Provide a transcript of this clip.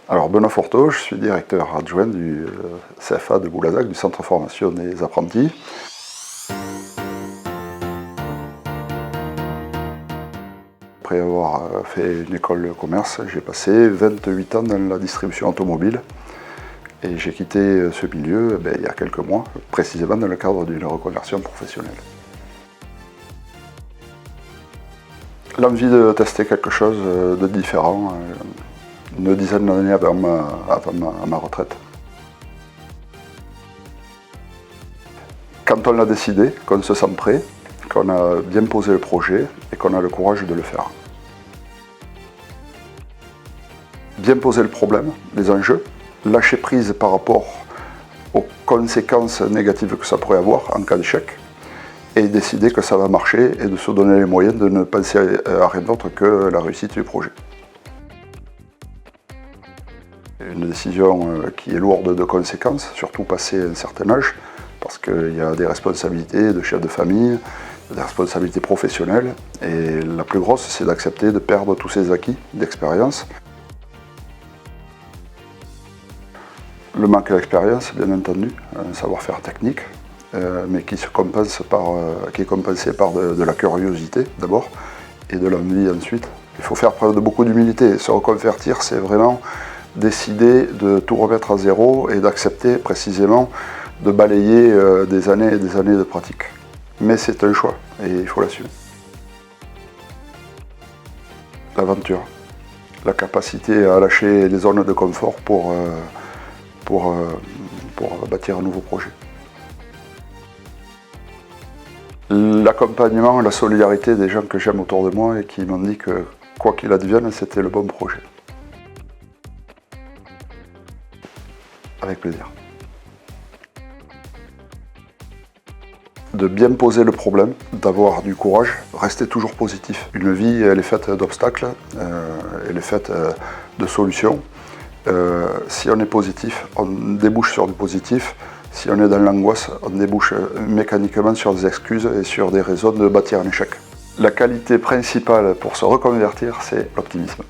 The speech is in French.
Alors Benoît Forteau, je suis directeur adjoint du CFA de Boulazac, du Centre de formation des apprentis. Après avoir fait une école de commerce, j'ai passé 28 ans dans la distribution automobile et j'ai quitté ce milieu il y a quelques mois, précisément dans le cadre d'une reconversion professionnelle. L'envie de tester quelque chose de différent, une dizaine d'années avant ma retraite. Quand on l'a décidé, qu'on se sent prêt, qu'on a bien posé le projet et qu'on a le courage de le faire. Bien poser le problème, les enjeux, lâcher prise par rapport aux conséquences négatives que ça pourrait avoir en cas d'échec et décider que ça va marcher et de se donner les moyens de ne penser à rien d'autre que la réussite du projet. Une décision qui est lourde de conséquences, surtout passé un certain âge, parce qu'il y a des responsabilités de chef de famille, des responsabilités professionnelles, et la plus grosse, c'est d'accepter de perdre tous ces acquis d'expérience. Le manque d'expérience, bien entendu, un savoir-faire technique, mais qui est compensé par de la curiosité d'abord, et de l'envie ensuite. Il faut faire preuve de beaucoup d'humilité. Se reconvertir, c'est vraiment décider de tout remettre à zéro et d'accepter précisément de balayer des années et des années de pratique. Mais c'est un choix et il faut l'assumer. L'aventure, la capacité à lâcher les zones de confort pour bâtir un nouveau projet. L'accompagnement et la solidarité des gens que j'aime autour de moi et qui m'ont dit que quoi qu'il advienne, c'était le bon projet. Avec plaisir. De bien poser le problème, d'avoir du courage, rester toujours positif. Une vie, elle est faite d'obstacles, elle est faite de solutions. Si on est positif, on débouche sur du positif. Si on est dans l'angoisse, on débouche mécaniquement sur des excuses et sur des raisons de bâtir un échec. La qualité principale pour se reconvertir, c'est l'optimisme.